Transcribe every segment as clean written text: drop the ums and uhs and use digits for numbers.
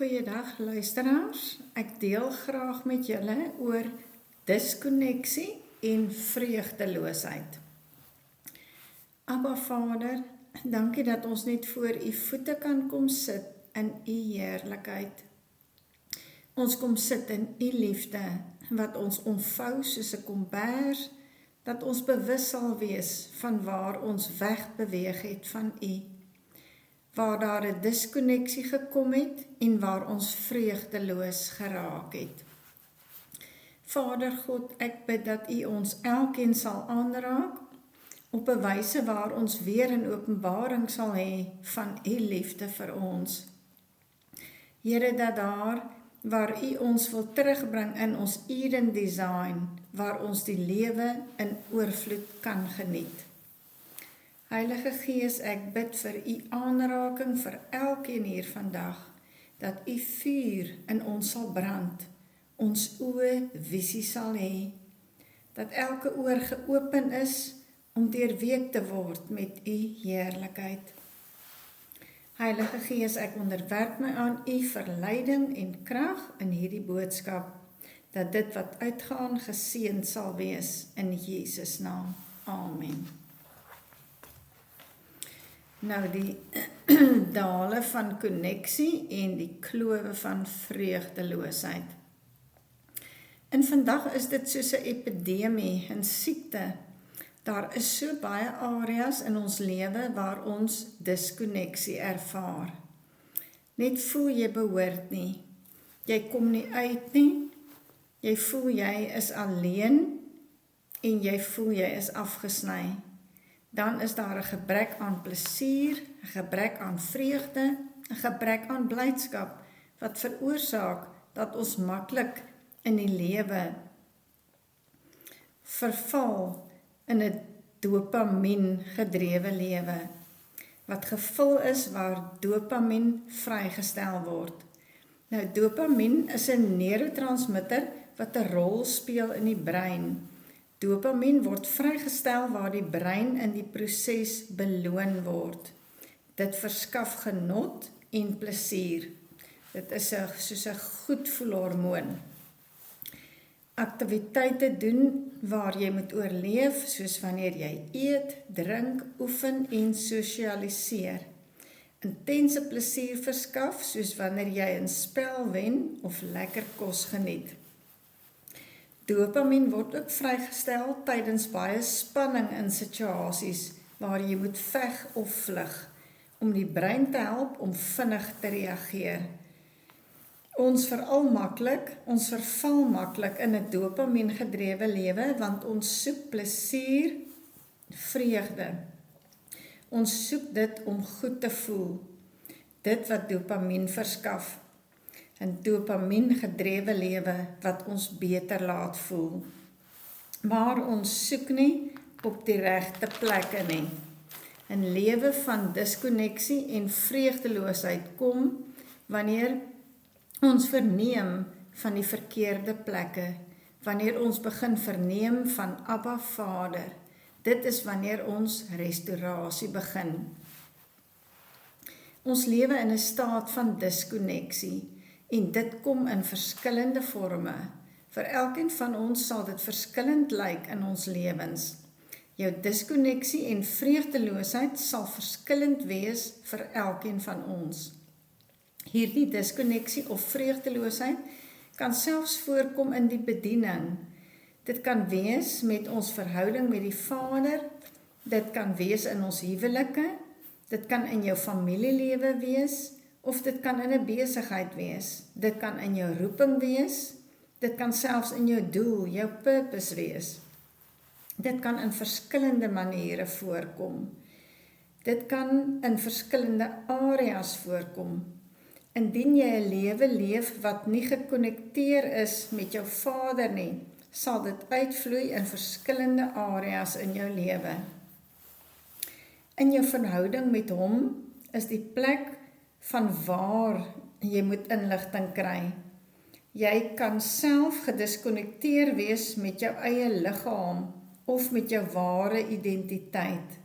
Goeiedag luisteraars, ek deel graag met julle oor diskonneksie en vreugdeloosheid. Abba Vader, dankie dat ons net voor u voete kan kom sit in u heerlikheid. Ons kom sit in u liefde wat ons omvou soos 'n kombers, dat ons bewus sal wees van waar ons wegbeweeg het van u. Waar daar 'n diskonneksie gekom het en waar ons vreugdeloos geraak het. Vader God, ek bid dat u ons elkeen sal aanraak op 'n wyse waar ons weer 'n openbaring sal hê van u liefde vir ons. Here, dat daar waar u ons wil terugbring in ons Eden design, waar ons die lewe in oorvloed kan geniet. Heilige Gees, ek bid vir u aanraking vir elkeen hier vandag, dat u vuur in ons sal brand, ons oë visie sal hê, dat elke oor geopen is om deurweek te word met u heerlikheid. Heilige Gees, ek onderwerp my aan u verleiding en krag in hierdie boodskap, dat dit wat uitgaan geseënd sal wees in Jesus naam. Amen. Nou die dale van konneksie en die klowe van vreugdeloosheid. En vandag is dit soos 'n epidemie, 'n siekte. Daar is so baie areas in ons lewe waar ons diskonneksie ervaar. Net voel jy behoort nie. Jy kom nie uit nie. Jy voel jy is alleen en jy voel jy is afgesny. Dan is daar 'n gebrek aan plesier, 'n gebrek aan vreugde, 'n gebrek aan blydskap, wat veroorsaak dat ons maklik in die lewe verval in 'n dopamien gedrewe lewe, wat gevul is waar dopamien vrygestel word. Nou, dopamien is 'n neurotransmitter wat 'n rol speel in die brein. Dopamien word vrygestel waar die brein in die proses beloon word. Dit verskaf genot en plesier. Dit is soos 'n goedvoelhormoon. Aktiwiteite doen waar jy moet oorleef, soos wanneer jy eet, drink, oefen en sosialiseer. Intense plesier verskaf, soos wanneer jy 'n spel wen of lekker kos geniet. Dopamien word ook vrygestel tydens baie spanning in situasies waar jy moet veg of vlug, om die brein te help om vinnig te reageer. Ons verval maklik in 'n dopamien gedrewe lewe, want ons soek plesier, vreugde. Ons soek dit om goed te voel, dit wat dopamien verskaf. 'n dopamien gedrewe lewe wat ons beter laat voel. Maar ons soek nie op die regte plekke nie. 'n lewe van diskonneksie en vreugdeloosheid kom wanneer ons verneem van die verkeerde plekke, wanneer ons begin verneem van Abba Vader. Dit is wanneer ons restaurasie begin. Ons lewe in 'n staat van diskonneksie. En dit kom in verskillende vorme. Vir elkeen van ons sal dit verskillend lyk in ons lewens. Jou diskonneksie en vreugdeloosheid sal verskillend wees vir elkeen van ons. Hierdie diskonneksie of vreugdeloosheid kan selfs voorkom in die bediening. Dit kan wees met ons verhouding met die Vader, dit kan wees in ons huwelike, dit kan in jou familielewe wees, of dit kan in 'n besigheid wees, dit kan in jou roeping wees, dit kan selfs in jou doel, jou purpose wees. Dit kan in verskillende maniere voorkom. Dit kan in verskillende areas voorkom. Indien jy 'n lewe leef wat nie gekonnekteer is met jou Vader nie, sal dit uitvloei in verskillende areas in jou lewe. In jou verhouding met hom is die plek van waar jy moet inligting kry. Jy kan self gediskonnekteer wees met jou eie liggaam of met jou ware identiteit.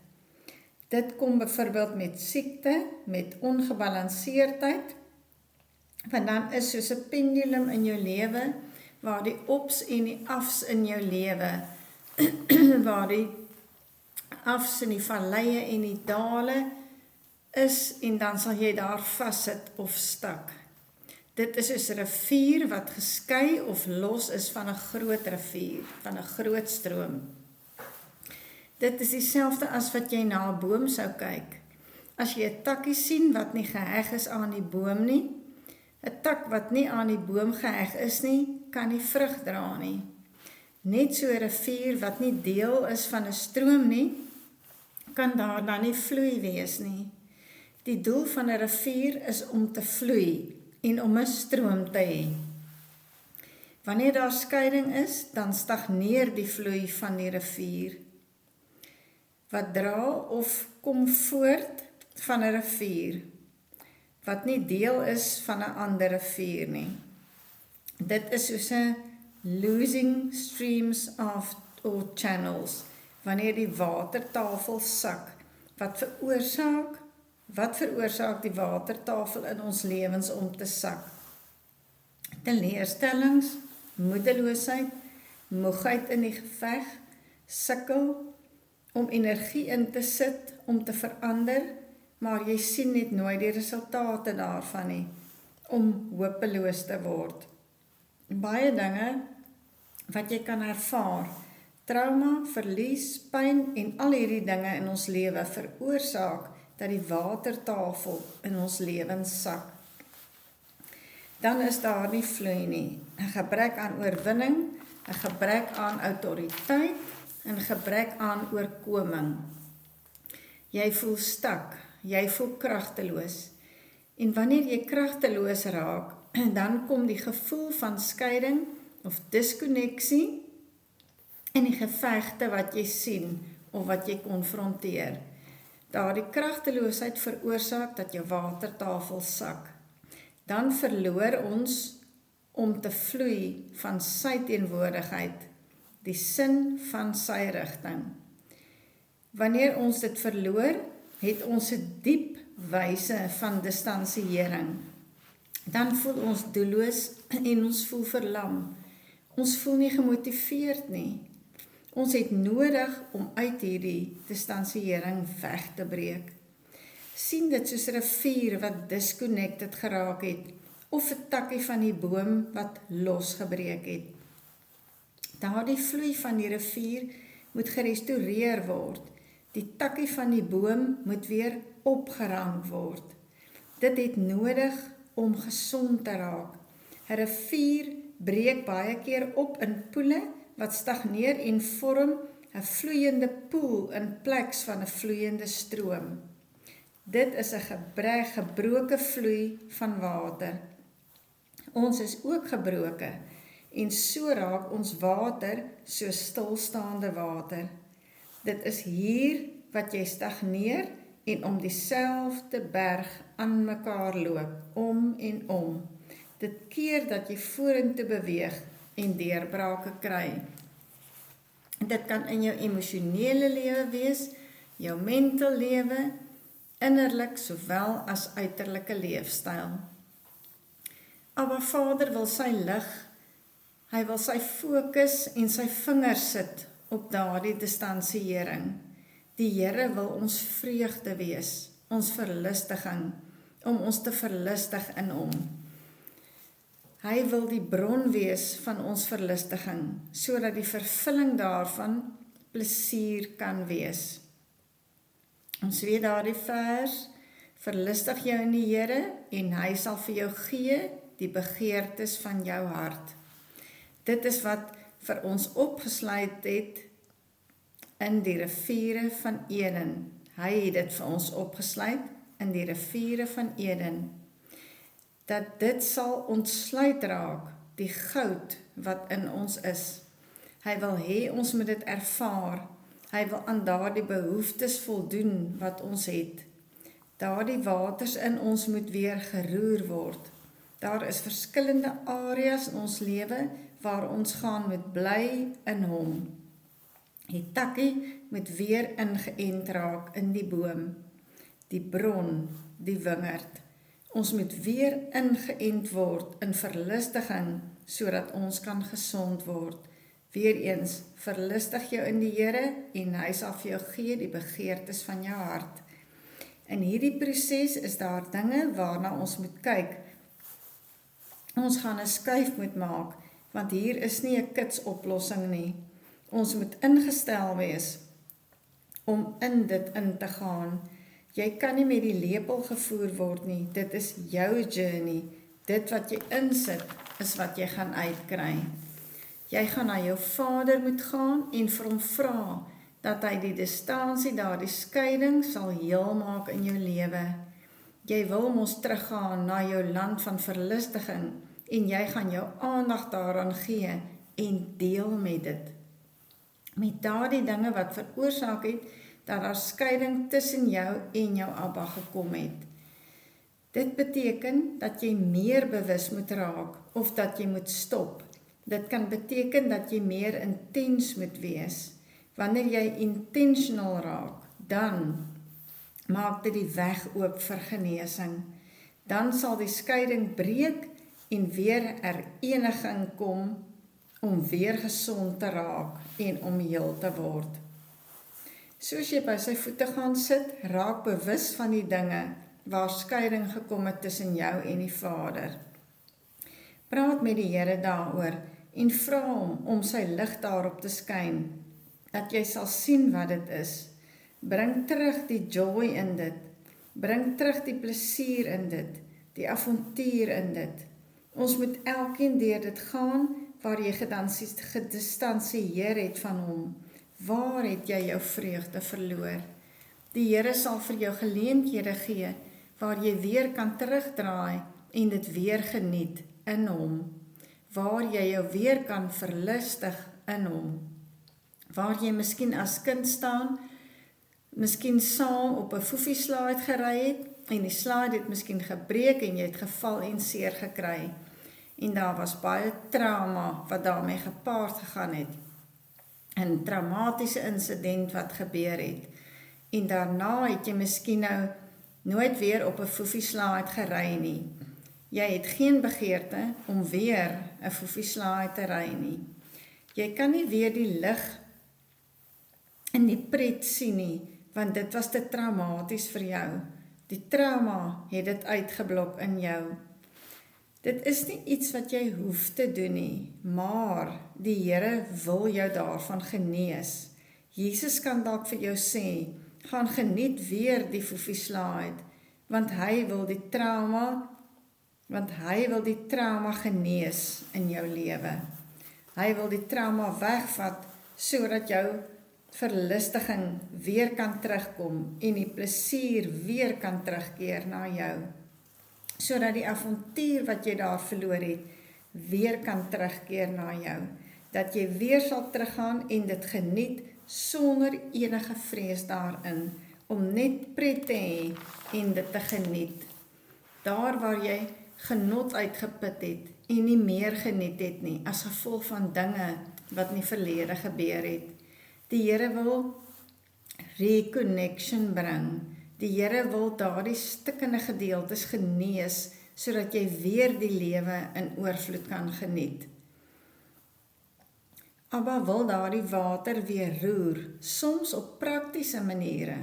Dit kom byvoorbeeld met siekte, met ongebalanseerdheid, Want dan is soos 'n pendulum in jou lewe, waar die ups en die afs in jou lewe, waar die afs en die valleie en die dale is, en dan sal jy daar vassit of stak. Dit is soos 'n rivier wat geskei of los is van 'n groot rivier, van 'n groot stroom. Dit is dieselfde as wat jy na 'n boom sou kyk. As jy 'n takkie sien wat nie geheg is aan die boom nie, 'n tak wat nie aan die boom geheg is nie, kan nie vrug dra nie. Net so 'n rivier wat nie deel is van 'n stroom nie, kan daar dan nie vloei wees nie. Die doel van 'n rivier is om te vloei en om 'n stroom te hê. Wanneer daar skeiding is, dan stagneer die vloei van die rivier. Wat dra of kom voort van 'n rivier, wat nie deel is van 'n ander rivier nie. Dit is soos 'n losing streams or channels, wanneer die watertafel sak, wat veroorsaak die watertafel in ons lewens om te sak? Teleurstellings, moedeloosheid, moegheid in die geveg, sukkel om energie in te sit, om te verander, maar jy sien net nooit die resultate daarvan nie, om hopeloos te word. Baie dinge wat jy kan ervaar, trauma, verlies, pyn en al hierdie dinge in ons lewe veroorsaak dat die watertafel in ons lewens sak. Dan is daar nie vloei nie, 'n gebrek aan oorwinning, 'n gebrek aan autoriteit, 'n gebrek aan oorkoming. Jy voel stak, jy voel kragteloos. En wanneer jy kragteloos raak, dan kom die gevoel van skeiding of diskonneksie en die gevegte wat jy sien of wat jy konfronteer. Daardie kragteloosheid veroorsaak dat jou watertafel sak. Dan verloor ons om te vloei van sy teenwoordigheid, die sin van sy rigting. Wanneer ons dit verloor, het ons 'n diep wyse van distansiering. Dan voel ons doelloos en ons voel verlam. Ons voel nie gemotiveerd nie. Ons het nodig om uit hierdie distansiering weg te breek. Sien dit soos 'n rivier wat disconnected geraak het, of 'n takkie van die boom wat losgebreek het. Daardie vloei van die rivier moet gerestoreer word. Die takkie van die boom moet weer opgerang word. Dit het nodig om gesond te raak. 'n Rivier breek baie keer op in poele wat stagneer en vorm 'n vloeiende poel in plaas van 'n vloeiende stroom. Dit is 'n gebroke vloei van water. Ons is ook gebroke en so raak ons water so stilstaande water. Dit is hier wat jy stagneer en om dieselfde berg aan mekaar loop, om en om. Dit keer dat jy vorentoe beweeg en deurbrake kry. Dit kan in jou emosionele lewe wees, jou mental lewe, innerlik sowel as uiterlike leefstyl. Abba Vader wil sy lig, hy wil sy fokus en sy vingers sit op daardie distansiering. Die Here wil ons vreugde wees, ons verlustiging, om ons te verlustig in hom. Hy wil die bron wees van ons verlustiging, sodat die vervulling daarvan plesier kan wees. Ons weet daardie vers, verlustig jou in die Here en hy sal vir jou gee die begeertes van jou hart. Dit is wat vir ons opgesluit het in die riviere van Eden. Hy het dit vir ons opgesluit in die riviere van Eden. Dat dit sal ontsluit raak, die goud wat in ons is. Hy wil hê ons moet dit ervaar. Hy wil aan daardie behoeftes voldoen wat ons het. Daardie waters in ons moet weer geroer word. Daar is verskillende areas in ons lewe waar ons gaan met bly in hom. Die takkie moet weer ingeënt raak in die boom, die bron, die wingerd. Ons moet weer ingeënt word in verlustiging, sodat ons kan gesond word. Weereens, verlustig jou in die Here en hy sal vir jou gee die begeertes van jou hart. In hierdie proses is daar dinge waarna ons moet kyk. Ons gaan 'n skuif moet maak, want hier is nie 'n kitsoplossing nie. Ons moet ingestel wees om in dit in te gaan. Jy kan nie met die lepel gevoer word nie, dit is jou journey. Dit wat jy insit, is wat jy gaan uitkry. Jy gaan na jou Vader moet gaan en vir hom vra, dat hy die distansie, daardie skeiding sal heel maak in jou lewe. Jy wil mos teruggaan na jou land van verlustiging, en jy gaan jou aandag daaraan gee, en deel met dit. Met daardie dinge wat veroorsaak het, dat daar skeiding tussen jou en jou Abba gekom het. Dit beteken dat jy meer bewus moet raak, of dat jy moet stop. Dit kan beteken dat jy meer intens moet wees. Wanneer jy intentional raak, dan maak dit die weg oop vir genesing. Dan sal die skeiding breek en weer hereniging kom om weer gesond te raak en om heel te word. Soos jy by sy voete gaan sit, raak bewus van die dinge waar skeiding gekom het tussen jou en die Vader. Praat met die Here daaroor en vra hom om sy lig daarop te skyn, dat jy sal sien wat dit is. Bring terug die joy in dit, bring terug die plesier in dit, die avontuur in dit. Ons moet elkeen deur dit gaan, waar jy gedistansieer het van hom. Waar het jy jou vreugde verloor? Die Here sal vir jou geleenthede gee, waar jy weer kan terugdraai en dit weer geniet in hom. Waar jy jou weer kan verlustig in hom. Waar jy miskien as kind staan, miskien saam op 'n foefieslaai gery het, en die slaai het miskien gebreek en jy het geval en seer gekry. En daar was baie trauma wat daarmee gepaard gegaan het. 'n Traumatiese insident wat gebeur het. En daarna het jy miskien nou nooit weer op 'n foefieslaai gery nie. Jy het geen begeerte om weer 'n foefieslaai te ry nie. Jy kan nie weer die lig in die pret sien nie, want dit was te traumaties vir jou. Die trauma het dit uitgeblok in jou. Dit is nie iets wat jy hoef te doen nie, maar die Here wil jou daarvan genees. Jesus kan dalk vir jou sê, gaan geniet weer die foefieslaai, want hy wil die trauma genees in jou lewe. Hy wil die trauma wegvat, sodat jou verlustiging weer kan terugkom en die plesier weer kan terugkeer na jou. Sodat die avontuur wat jy daar verloor het, weer kan terugkeer na jou. Dat jy weer sal teruggaan en dit geniet sonder enige vrees daarin, om net pret te hê en dit te geniet. Daar waar jy genot uitgeput het en nie meer geniet het nie, as gevolg van dinge wat in die verlede gebeur het. Die Here wil reconnection bring. Die Here wil daardie stikkende gedeeltes genees, sodat jy weer die lewe in oorvloed kan geniet. Abba wil daardie water weer roer, soms op praktiese maniere.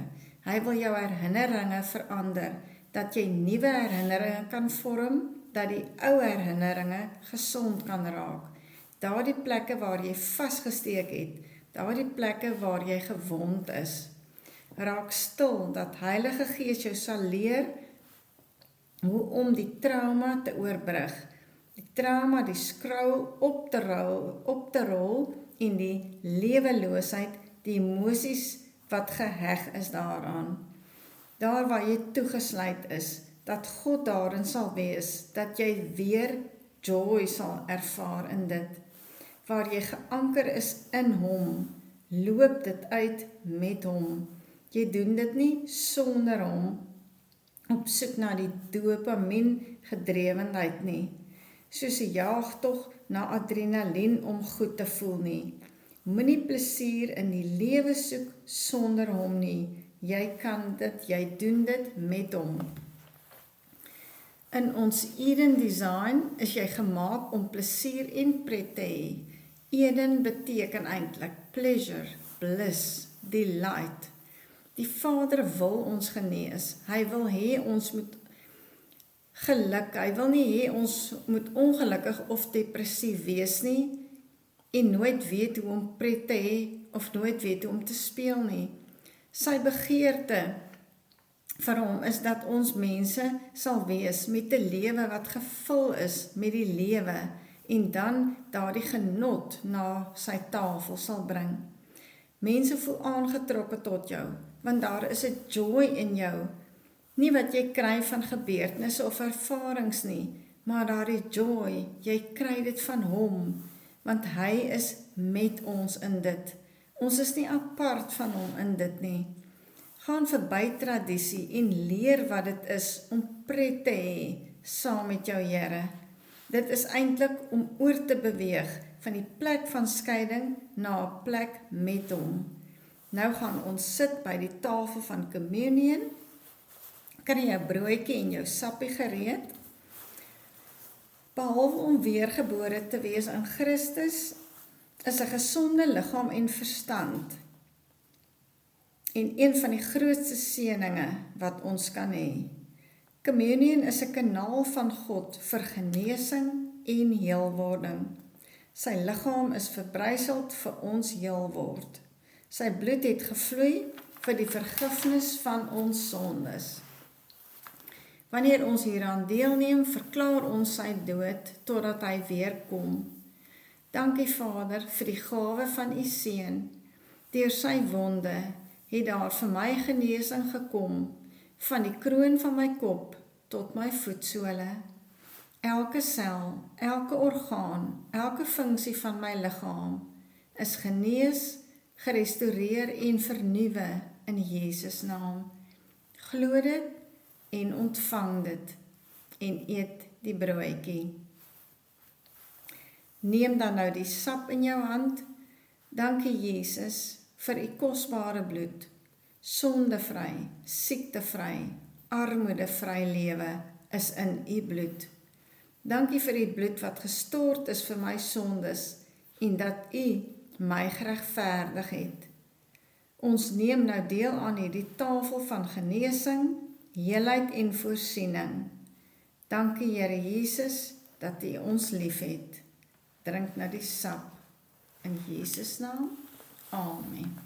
Hy wil jou herinneringe verander, dat jy nuwe herinneringe kan vorm, dat die ou herinneringe gesond kan raak. Daardie plekke waar jy vasgesteek het, daardie plekke waar jy gewond is. Raak stil, dat Heilige Gees jou sal leer hoe om die trauma te oorbrug. Die trauma, die skrou op te rol en die leweloosheid, die emosies wat geheg is daaraan. Daar waar jy toegesluit is, dat God daarin sal wees, dat jy weer joy sal ervaar in dit. Waar jy geanker is in hom, loop dit uit met hom. Jy doen dit nie sonder hom, op soek na die dopamien gedrewenheid nie, soos 'n jaagtog na adrenalien om goed te voel nie. Moenie plesier in die lewe soek sonder hom nie. Jy kan dit, jy doen dit met hom. In ons Eden design is jy gemaak om plesier en pret te hê. Eden beteken eintlik pleasure, bliss, delight. Die Vader wil ons genees. Hy wil hê ons moet geluk, hy wil nie hê ons moet ongelukkig of depressief wees nie en nooit weet hoe om pret te hê of nooit weet hoe om te speel nie. Sy begeerte vir hom is dat ons mense sal wees met 'n lewe wat gevul is met die lewe en dan daardie genot na sy tafel sal bring. Mense voel aangetrokke tot jou, want daar is 'n joy in jou. Nie wat jy kry van gebeurtenisse of ervarings nie, maar daardie joy, jy kry dit van hom, want hy is met ons in dit. Ons is nie apart van hom in dit nie. Gaan verby tradisie en leer wat dit is om pret te hê saam met jou Here. Dit is eintlik om oor te beweeg van die plek van skeiding na 'n plek met hom. Nou gaan ons sit by die tafel van communion. Kry jou broodjie en jou sappie gereed. Behalwe om weergebore te wees in Christus, is 'n gesonde liggaam en verstand en een van die grootste seëninge wat ons kan hê. Communion is 'n kanaal van God vir genesing en heelwording. Sy liggaam is verbryseld vir ons heel word. Sy bloed het gevloei vir die vergifnis van ons sondes. Wanneer ons hieraan deelneem, verklaar ons sy dood totdat hy weer kom. Dankie Vader vir die gawe van u seun. Deur sy wonde het daar vir my genesing gekom, van die kroon van my kop tot my voetsole. Elke sel, elke orgaan, elke funksie van my liggaam is genees, gerestoreer en vernuwe in Jesus naam. Glo dit en ontvang dit en eet die broodjie. Neem dan nou die sap in jou hand. Dankie Jesus vir u kosbare bloed, sondevry, siektevry, armoedevry lewe is in u bloed. Dankie vir die bloed wat gestort is vir my sondes en dat u my geregverdig het. Ons neem nou deel aan hierdie tafel van genesing, heelheid en voorsiening. Dankie Here Jesus dat u ons liefhet. Drink nou die sap in Jesus naam. Amen.